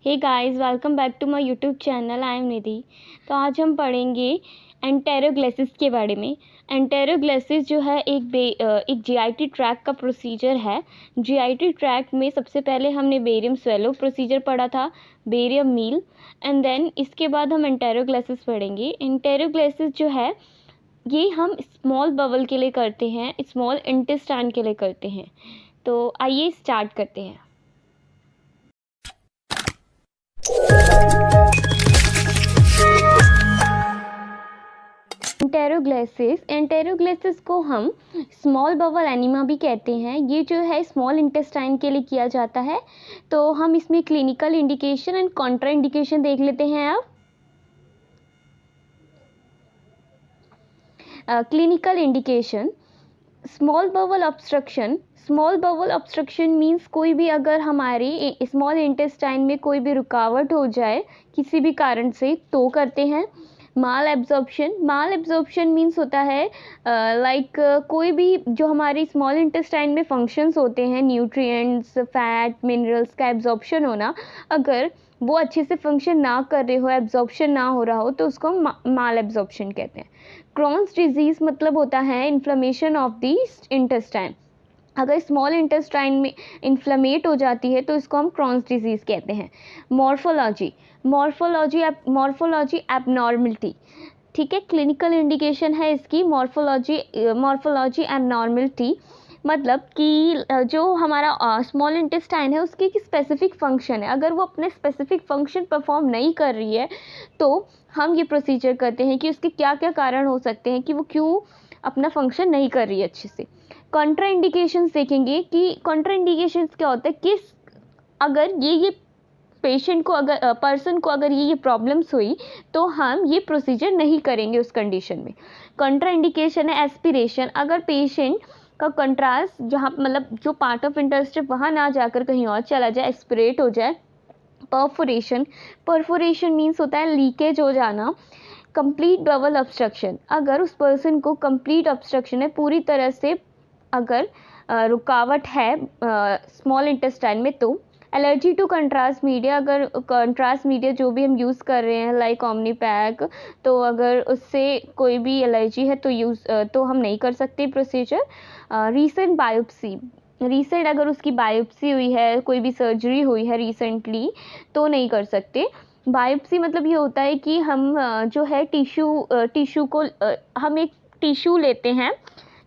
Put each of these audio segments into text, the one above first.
Hey guys, welcome back to my YouTube channel. I am Nidhi. तो आज हम पढ़ेंगे एंटेरोग्लेसिस के बारे में। एंटेरोग्लेसिस जो है एक जीआईटी ट्रैक का प्रोसीजर है। जीआईटी ट्रैक में सबसे पहले हमने बेरियम स्वेलो प्रोसीजर पढ़ा था, बेरियम मील, एंड देन इसके बाद हम एंटेरोग्लेसिस पढ़ेंगे। एंटेरोग्लेसिस जो है ये हम स्मॉल बवल के लिए करते हैं, स्मॉल इंटेस्टाइन के लिए करते हैं। तो आइए स्टार्ट करते हैं। एंटेरोग्लेसिस को हम स्मॉल बवल एनीमा भी कहते हैं। ये जो है स्मॉल इंटेस्टाइन के लिए किया जाता है। तो हम इसमें clinical indication and contraindication देख लेते हैं। अब clinical indication, small bowel obstruction means कोई भी अगर हमारी स्मॉल इंटेस्टाइन में कोई भी रुकावट हो जाए किसी भी कारण से तो करते हैं। माल एब्जॉर्प्शन मीन्स होता है कोई भी जो हमारी स्मॉल इंटेस्टाइन में फंक्शंस होते हैं, न्यूट्रिएंट्स, फैट, मिनरल्स का एब्जॉर्प्शन होना, अगर वो अच्छे से फंक्शन ना कर रहे हो, एब्जॉर्प्शन ना हो रहा हो, तो उसको हम माल एब्जॉर्प्शन कहते हैं। क्रॉन्स डिजीज़ मतलब होता है इन्फ्लेमेशन ऑफ द इंटेस्टाइन। अगर स्मॉल इंटेस्टाइन में इन्फ्लेमेट हो जाती है तो इसको हम क्रॉन्स डिजीज़ कहते हैं। मॉर्फोलॉजी एबनॉर्मलिटी, ठीक है, क्लिनिकल इंडिकेशन है इसकी मॉर्फोलॉजी एबनॉर्मलिटी, मतलब कि जो हमारा स्मॉल इंटेस्टाइन है उसकी एक स्पेसिफिक फंक्शन है, अगर वो अपने स्पेसिफिक फंक्शन परफॉर्म नहीं कर रही है तो हम ये प्रोसीजर करते हैं कि उसके क्या क्या कारण हो सकते हैं कि वो क्यों अपना फंक्शन नहीं कर रही है अच्छे से। कॉन्ट्रा इंडिकेशंस देखेंगे कि कॉन्ट्रा इंडिकेशंस क्या होता है कि अगर ये पेशेंट को अगर पर्सन को अगर ये प्रॉब्लम्स हुई तो हम ये प्रोसीजर नहीं करेंगे उस कंडीशन में। कॉन्ट्रा इंडिकेशन है एस्पिरेशन, अगर पेशेंट का कंट्रास्ट जहाँ मतलब जो पार्ट ऑफ इंटरेस्ट है वहाँ ना जाकर कहीं और चला जाए, एस्पिरेट हो जाए। परफोरेशन मीन्स होता है लीकेज हो जाना। कंप्लीट बवल ऑब्स्ट्रक्शन, अगर उस पर्सन को कंप्लीट ऑब्स्ट्रक्शन है, पूरी तरह से अगर रुकावट है स्मॉल इंटेस्टाइन में तो। एलर्जी टू कंट्रास्ट मीडिया, अगर कंट्रास्ट मीडिया जो भी हम यूज़ कर रहे हैं लाइक ओमनीपैक, तो अगर उससे कोई भी एलर्जी है तो हम नहीं कर सकते प्रोसीजर। रीसेंट बायोप्सी, अगर उसकी बायोप्सी हुई है, कोई भी सर्जरी हुई है रिसेंटली तो नहीं कर सकते। बायोप्सी मतलब ये होता है कि हम जो है टिश्यू को हम एक टिश्यू लेते हैं,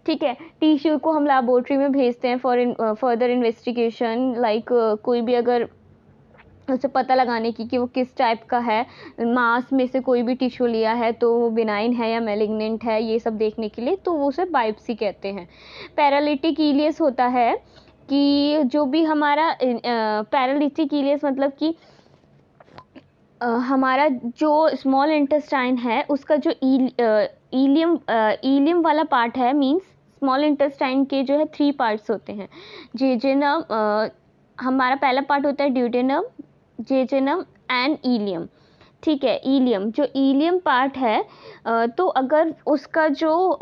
ठीक है, टिश्यू को हम लैबोरेटरी में भेजते हैं फॉर फर्दर इन्वेस्टिगेशन, कोई भी अगर उसे पता लगाने की कि वो किस टाइप का है, मांस में से कोई भी टिश्यू लिया है तो वो बिनाइन है या मैलिग्नेंट है, ये सब देखने के लिए, तो वो उसे बायोप्सी कहते हैं। पैरालिटिक इलियस होता है कि जो भी हमारा पैरालिटिक इलियस मतलब कि हमारा जो स्मॉल इंटेस्टाइन है उसका जो इलियम वाला पार्ट है, मीन्स स्मॉल इंटेस्टाइन के जो है 3 पार्ट्स होते हैं। जेजुनम, हमारा पहला पार्ट होता है ड्यूडेनम, जेजुनम एंड इलियम, ठीक है। जो इलियम पार्ट है तो अगर उसका जो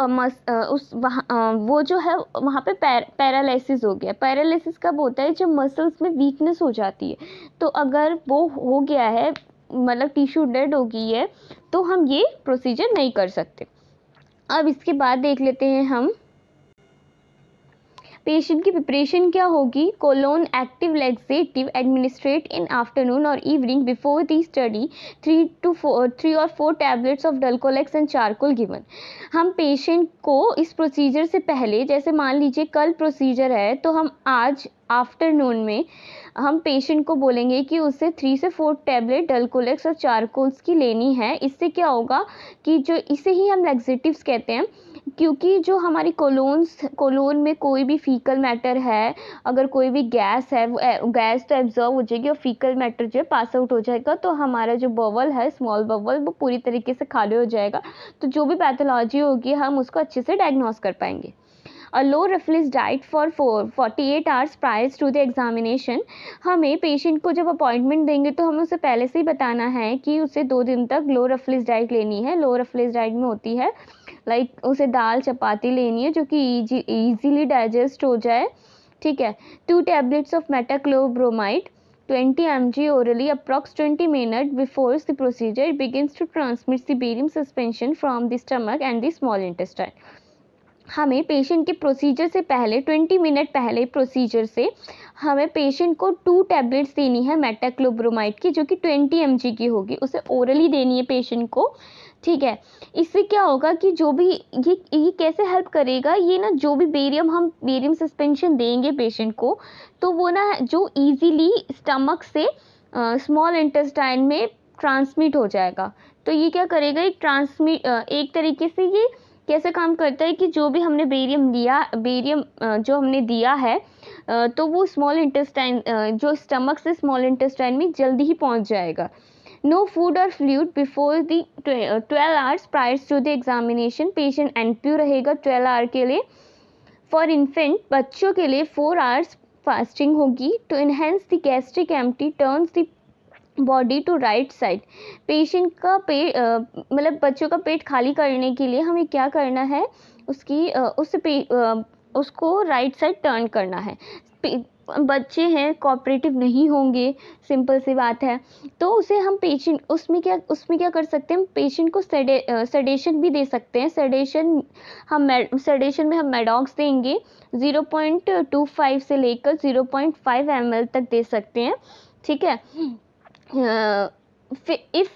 वो जो है वहाँ पे पैरालिसिस हो गया। पैरालिसिस कब होता है? जब मसल्स में वीकनेस हो जाती है। तो अगर वो हो गया है, मतलब टिश्यू डेड हो गई है, तो हम ये प्रोसीजर नहीं कर सकते। अब इसके बाद देख लेते हैं हम पेशेंट की प्रिपरेशन क्या होगी। Colon active laxative administrate in afternoon और इवनिंग बिफोर दी स्टडी, 3 और 4 tablets of Dulcolax and charcoal given. हम पेशेंट को इस प्रोसीजर से पहले, जैसे मान लीजिए कल प्रोसीजर है तो हम आज आफ्टरनून में हम पेशेंट को बोलेंगे कि उसे 3 से 4 टैबलेट डल्कोलेक्स और चारकोल्स की लेनी है। इससे क्या होगा कि जो इसे ही हम लैक्सेटिव्स कहते हैं, क्योंकि जो हमारी कोलोन में कोई भी फीकल मैटर है, अगर कोई भी गैस है, वो गैस तो एब्जॉर्ब हो जाएगी और फीकल मैटर जो है पास आउट हो जाएगा, तो हमारा जो बवल है, स्मॉल बवल, वो पूरी तरीके से खाली हो जाएगा। तो जो भी पैथोलॉजी होगी हम उसको अच्छे से डायग्नोस कर पाएंगे। A low reflux diet for 48 hours prior to the examination, हमें पेशेंट को जब अपॉइंटमेंट देंगे तो हमें उसे पहले से ही बताना है कि उसे 2 दिन तक लो रिफ्लक्स डाइट लेनी है। लो रिफ्लक्स डाइट में होती है उसे दाल चपाती लेनी है जो कि ईजीली डाइजेस्ट हो जाए, ठीक है। 2 tablets of मेटाक्लोब्रोमाइड, 20 mg orally approx 20 minutes before the procedure. It begins to transmit the barium suspension from the stomach and the small intestine. हमें पेशेंट के प्रोसीजर से पहले 20 मिनट पहले प्रोसीजर से हमें पेशेंट को 2 टैबलेट्स देनी है मेटाक्लोब्रोमाइड की, जो कि 20 mg की होगी, उसे ओरली देनी है पेशेंट को, ठीक है। इससे क्या होगा कि जो भी ये कैसे हेल्प करेगा, ये ना जो भी हम बेरियम सस्पेंशन देंगे पेशेंट को, तो वो ना जो इजीली स्टमक से स्मॉल इंटेस्टाइन में ट्रांसमिट हो जाएगा। तो ये क्या करेगा, एक तरीके से ये कैसे काम करता है कि जो भी हमने बेरियम जो हमने दिया है तो वो स्मॉल इंटेस्टाइन जो स्टमक से स्मॉल इंटेस्टाइन में जल्दी ही पहुंच जाएगा। नो फूड और fluid before the 12 hours prior to the examination. Patient NPU रहेगा 12 आवर के लिए। फॉर इन्फेंट, बच्चों के लिए 4 आवर्स फास्टिंग होगी। To enhance the gastric empty turns the body to right side. Patient का पेट मतलब बच्चों का पेट खाली करने के लिए हमें क्या करना है, उसको राइट साइड टर्न करना है। बच्चे हैं, कोऑपरेटिव नहीं होंगे, सिंपल सी बात है, तो उसे हम उसमें क्या कर सकते हैं, पेशेंट को सेडेशन भी दे सकते हैं। सेडेशन में हम मेडॉक्स देंगे 0.25 से लेकर 0.5 ml तक दे सकते हैं, ठीक है। If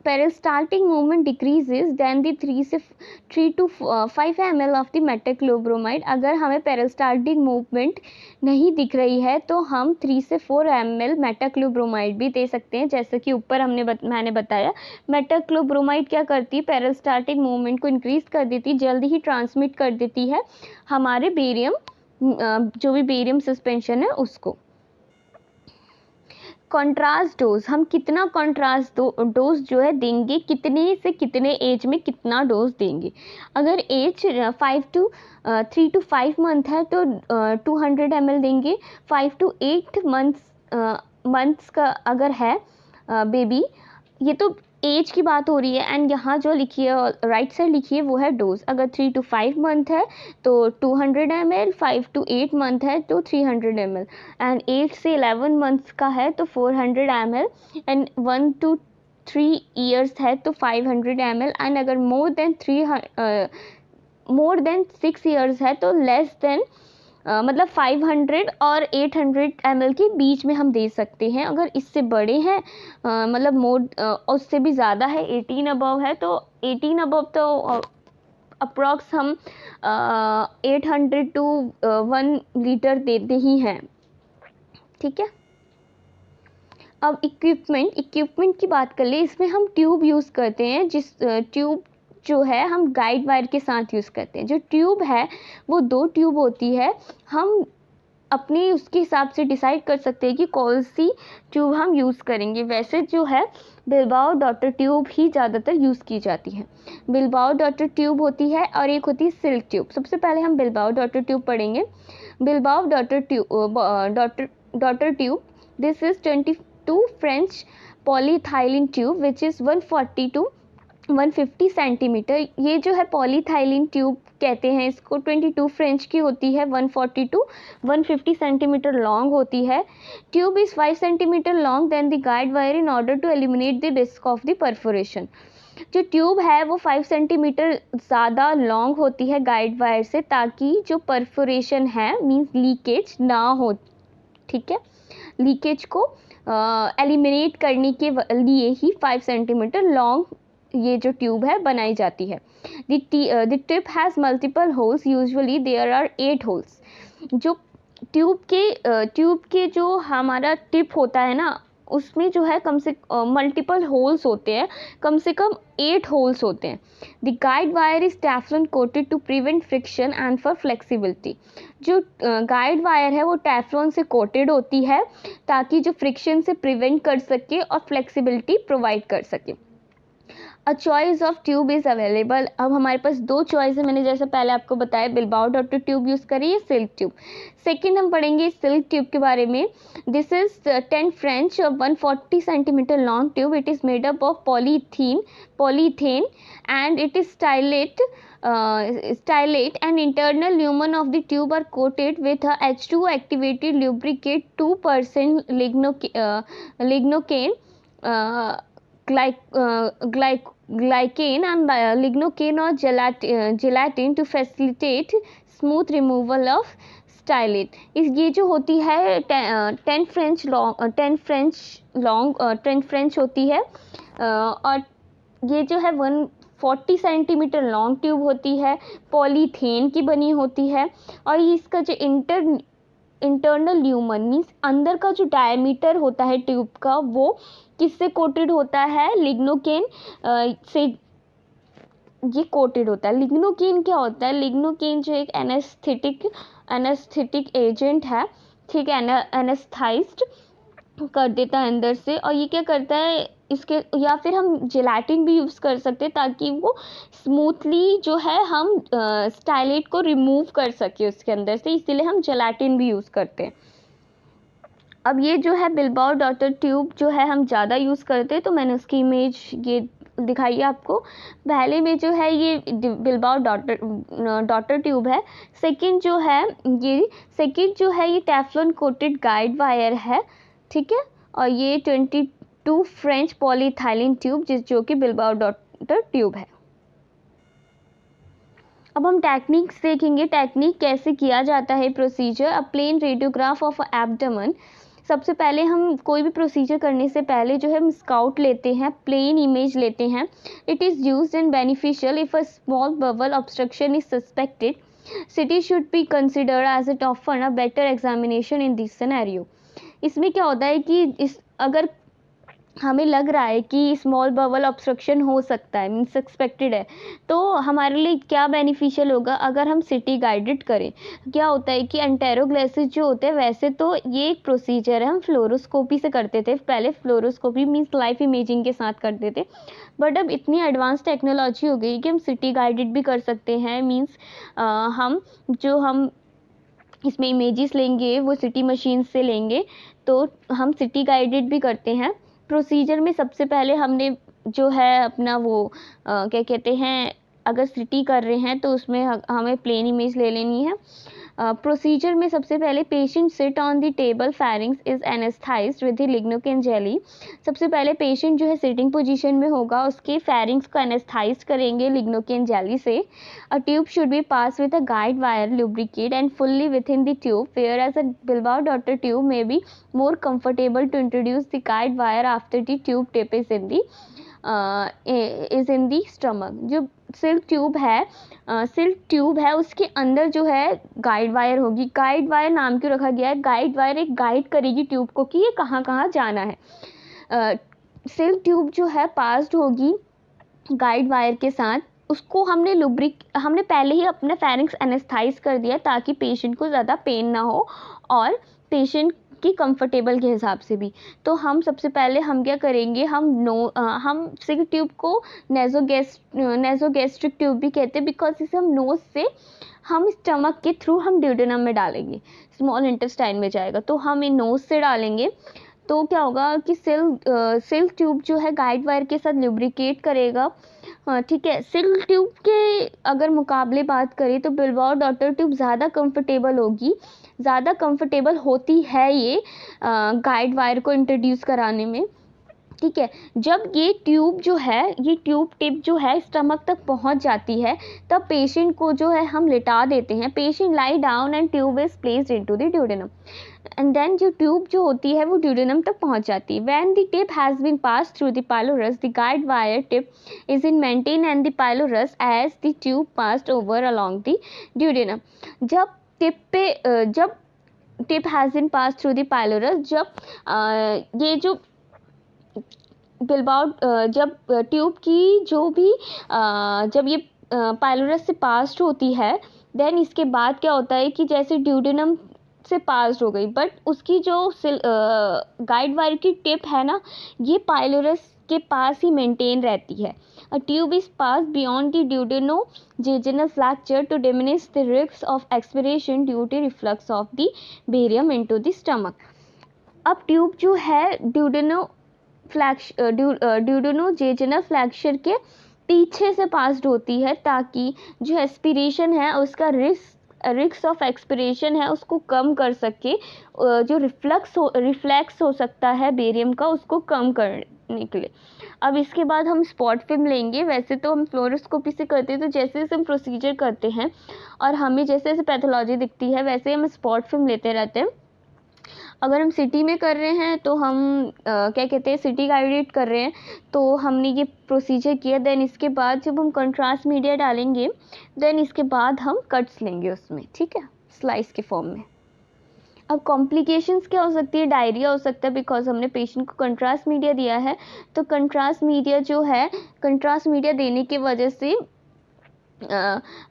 peristaltic movement decreases, then the 3 to 5 ml of the metoclopramide। अगर हमें peristaltic movement नहीं दिख रही है तो हम 3 से 4 ml metoclopramide भी दे सकते हैं। जैसे कि ऊपर मैंने बताया, metoclopramide क्या करती है, peristaltic movement को इंक्रीज कर देती है, जल्दी ही ट्रांसमिट कर देती है हमारे जो भी बेरियम सस्पेंशन है उसको। कॉन्ट्रास्ट डोज, हम कितना कॉन्ट्रास्ट डोज जो है देंगे, कितने से कितने एज में कितना डोज देंगे। अगर एज 3 to 5 मंथ है तो 200 ml देंगे। 5 to 8 मंथ्स का अगर है बेबी, ये तो एज की बात हो रही है, एंड यहाँ जो लिखी है राइट साइड लिखी है वो है डोज। अगर 3 to 5 मंथ है तो 200 ml, 5 to 8 मंथ है तो 300 ml, एंड 8 से 11 मंथ्स का है तो 400 ml, एंड 1 to 3 years है तो 500 ml, एंड अगर मोर देन 6 years है तो लेस देन मतलब 500 और 800 ml के बीच में हम दे सकते हैं। अगर इससे बड़े हैं मतलब उससे भी ज़्यादा है, 18 अबव है, तो 18 अबव तो अप्रॉक्स हम 800 to 1 लीटर देते ही हैं, ठीक है। अब इक्विपमेंट की बात कर ले, इसमें हम ट्यूब यूज़ करते हैं, जिस ट्यूब जो है हम गाइड वायर के साथ यूज़ करते हैं। जो ट्यूब है वो 2 ट्यूब होती है। हम अपने उसके हिसाब से डिसाइड कर सकते हैं कि कौन सी ट्यूब हम यूज़ करेंगे। वैसे जो है बिलबाओ डॉटर ट्यूब ही ज़्यादातर यूज़ की जाती है। बिलबाओ डॉटर ट्यूब होती है और एक होती है सिल्क ट्यूब। सबसे पहले हम बिलबाओ डॉटर ट्यूब पढ़ेंगे। Bilbao Dotter tube, this is 22 French polyethylene tube which is 140 to 150 centimetre. ये जो है पॉलीथाइलिन ट्यूब कहते हैं इसको, 22 फ्रेंच की होती है, 140 to 150 सेंटीमीटर लॉन्ग होती है। Tube is 5 centimetre long then the guide wire in order to eliminate the risk of the perforation. जो ट्यूब है वो 5 सेंटीमीटर ज़्यादा लॉन्ग होती है गाइड वायर से, ताकि जो परफोरेशन है मीन्स लीकेज ना हो, ठीक है। लीकेज को एलिमिनेट करने के लिए ही 5 सेंटीमीटर लॉन्ग ये जो ट्यूब है बनाई जाती है। The tip has multiple holes, usually there are 8 holes. जो ट्यूब के जो हमारा टिप होता है ना, उसमें जो है कम से मल्टीपल होल्स होते हैं, कम से कम 8 होल्स होते हैं। The guide wire is Teflon coated to prevent friction and for flexibility. जो गाइड वायर है वो टेफ्लॉन से कोटेड होती है ताकि जो फ्रिक्शन से प्रिवेंट कर सके और फ्लेक्सिबिलिटी प्रोवाइड कर सके। A choice of tube is available. अब हमारे पास 2 चॉइस है, मैंने जैसे पहले आपको बताया बिलबाओ डॉटर ट्यूब यूज़ करिए, सिल्क ट्यूब। सेकेंड हम पढ़ेंगे सिल्क ट्यूब के बारे में। This is 10 French 140 centimetre long tube. It is made up of polythene and it is stylate and internal lumen of the tube are coated with a H2O activated lubricate 2% lignocaine, glycane and lignocaine or gelatin to facilitate smooth removal of stylet. इस ये जो होती है 10 French होती है और ये जो है 140 सेंटीमीटर लॉन्ग ट्यूब होती है, पॉलीथेन की बनी होती है और इसका जो इंटरनल ल्यूमन मीन्स अंदर का जो डायमीटर होता है ट्यूब का वो किससे कोटेड होता है, लिग्नोकेन से ये कोटेड होता है। लिग्नोकेन क्या होता है, लिग्नोकेन जो एक एनेस्थेटिक एजेंट है, ठीक है, एनेस्थाइज्ड कर देता है अंदर से और ये क्या करता है इसके, या फिर हम जेलाटिन भी यूज़ कर सकते हैं ताकि वो स्मूथली जो है हम स्टाइलेट को रिमूव कर सके उसके अंदर से, इसीलिए हम जेलाटिन भी यूज़ करते हैं। अब ये जो है बिल्बाओ डॉटर ट्यूब जो है हम ज़्यादा यूज़ करते हैं, तो मैंने उसकी इमेज ये दिखाई है आपको। पहले में जो है ये बिल्बाओ डॉटर ट्यूब है। सेकंड जो है ये टेफ्लॉन कोटेड गाइड वायर है, ठीक है, और ये 22 फ्रेंच पॉलीथाइलिन ट्यूब जो कि बिल्बाओ डॉटर ट्यूब है। अब हम टेक्निक्स देखेंगे, टेक्निक कैसे किया जाता है procedure. A plain radiograph of abdomen. सबसे पहले हम कोई भी प्रोसीजर करने से पहले जो है हम स्काउट लेते हैं, प्लेन इमेज लेते हैं। It is used and beneficial if a small bubble obstruction is suspected. CT should be considered as it offer a better examination in this scenario। इसमें क्या होता है कि अगर हमें लग रहा है कि स्मॉल बबल ऑब्स्ट्रक्शन हो सकता है, मीन्स सस्पेक्टेड है, तो हमारे लिए क्या बेनिफिशियल होगा अगर हम CT गाइडेड करें। क्या होता है कि एंटेरोग्लेसिस जो होते हैं, वैसे तो ये एक प्रोसीजर है हम फ्लोरोस्कोपी से करते थे पहले, फ्लोरोस्कोपी मीन्स लाइफ इमेजिंग के साथ करते थे, बट अब इतनी एडवांस टेक्नोलॉजी हो गई कि हम CT गाइडेड भी कर सकते हैं। मीन्स हम इसमें इमेजेस लेंगे वो CT मशीन से लेंगे, तो हम CT गाइडेड भी करते हैं। प्रोसीजर में सबसे पहले हमने जो है अपना वो क्या कहते हैं, अगर CT कर रहे हैं तो उसमें हमें प्लेन इमेज ले लेनी है। प्रोसीजर में सबसे पहले patient sit on the table, pharynx is anaesthetised with the lignocaine jelly. सबसे पहले पेशेंट जो है सिटिंग पोजीशन में होगा, उसके फेरिंग्स को एनेस्थाइज करेंगे लिग्नोकेन जेली से। A tube should be pass with a guide wire lubricate and fully within the tube, whereas a Bilbao daughter tube may be more comfortable to introduce the guide wire after the tube tip is in the stomach। जो silk tube है उसके अंदर जो है guide wire होगी। Guide wire नाम क्यों रखा गया है, गाइड वायर एक गाइड करेगी ट्यूब को कि ये कहाँ कहाँ जाना है। सिल्क ट्यूब जो है पास्ड होगी गाइड वायर के साथ, उसको हमने पहले ही अपना फेरिंग्स एनेस्थाइज कर दिया ताकि पेशेंट को ज़्यादा पेन ना हो और पेशेंट की कंफर्टेबल के हिसाब से भी। तो हम सबसे पहले हम क्या करेंगे, हम सिल्क ट्यूब को नेज़ोगैस्ट्रिक ट्यूब भी कहते हैं, बिकॉज इसे हम नोज से हम स्टमक के थ्रू हम ड्यूडेनम में डालेंगे, स्मॉल इंटेस्टाइन में जाएगा, तो हम इन नोज से डालेंगे। तो क्या होगा कि सिल्क ट्यूब जो है गाइड वायर के साथ लुब्रिकेट करेगा, ठीक है। सिल्क ट्यूब के अगर मुकाबले बात करें तो बिल्बाओ डॉटर ट्यूब ज़्यादा कंफर्टेबल होगी, ज़्यादा कंफर्टेबल होती है ये गाइड वायर को इंट्रोड्यूस कराने में, ठीक है। जब ये ट्यूब टिप जो है स्टमक तक पहुंच जाती है, तब पेशेंट को जो है हम लिटा देते हैं। Patient lie down and tube is placed into the duodenum, and then जो ट्यूब जो होती है वो ड्यूडेनम तक पहुंच जाती है। When the tip has been pass through the pylorus, the guide wire tip is in maintain and the pylorus as the tube passed over along the duodenum. जब tip has been pass through the pylorus, ये जो Bilbao जब tube की जो भी जब ये pylorus से पास्ड होती है, देन इसके बाद क्या होता है कि जैसे ड्यूडेनम से पास्ड हो गई, बट उसकी जो गाइड वायर की टिप है ना, ये पाइलोरस के पास ही मेंटेन रहती है। A tube is pass beyond the duodenojejunal fracture to diminish the risk of expiration due to reflux of the barium into the stomach. अब ट्यूब जो है ड्यूडेनोजेजुनल फ्रैक्चर के पीछे से पास्ड होती है, ताकि जो एस्पिरेशन है उसका रिस्क ऑफ एक्सपिरेशन है उसको कम कर सके, जो रिफ्लेक्स हो सकता है बेरियम का उसको कम करने के लिए। अब इसके बाद हम स्पॉट फिल्म लेंगे। वैसे तो हम फ्लोरोस्कोपी से करते हैं, तो जैसे जैसे हम प्रोसीजर करते हैं और हमें जैसे जैसे पैथोलॉजी दिखती है वैसे हम स्पॉट फिल्म लेते रहते हैं। अगर हम सिटी में कर रहे हैं तो हम क्या कहते हैं, सिटी गाइडेड कर रहे हैं, तो हमने ये प्रोसीजर किया। देन इसके बाद जब हम कंट्रास्ट मीडिया डालेंगे, देन इसके बाद हम कट्स लेंगे उसमें, ठीक है, स्लाइस के फॉर्म में। अब कॉम्प्लिकेशंस क्या हो सकती है? डायरिया हो सकता है, बिकॉज हमने पेशेंट को कंट्रास्ट मीडिया दिया है। तो कंट्रास्ट मीडिया जो है, कंट्रास्ट मीडिया देने की वजह से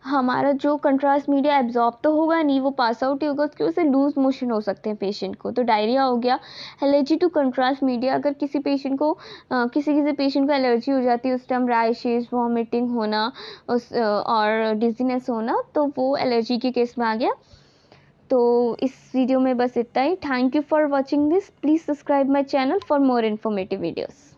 हमारा जो कंट्रास्ट मीडिया एब्जॉर्ब तो होगा नहीं, वो पास आउट ही होगा, उसकी वजह से लूज मोशन हो सकते हैं पेशेंट को। तो डायरिया हो गया। एलर्जी टू कंट्रास्ट मीडिया, अगर किसी पेशेंट को किसी पेशेंट को एलर्जी हो जाती है, उस टाइम रैशेस, वॉमिटिंग होना और डिजीनेस होना, तो वो एलर्जी के केस में आ गया। तो इस वीडियो में बस इतना ही। Thank you for watching this. Please subscribe my channel for more informative videos.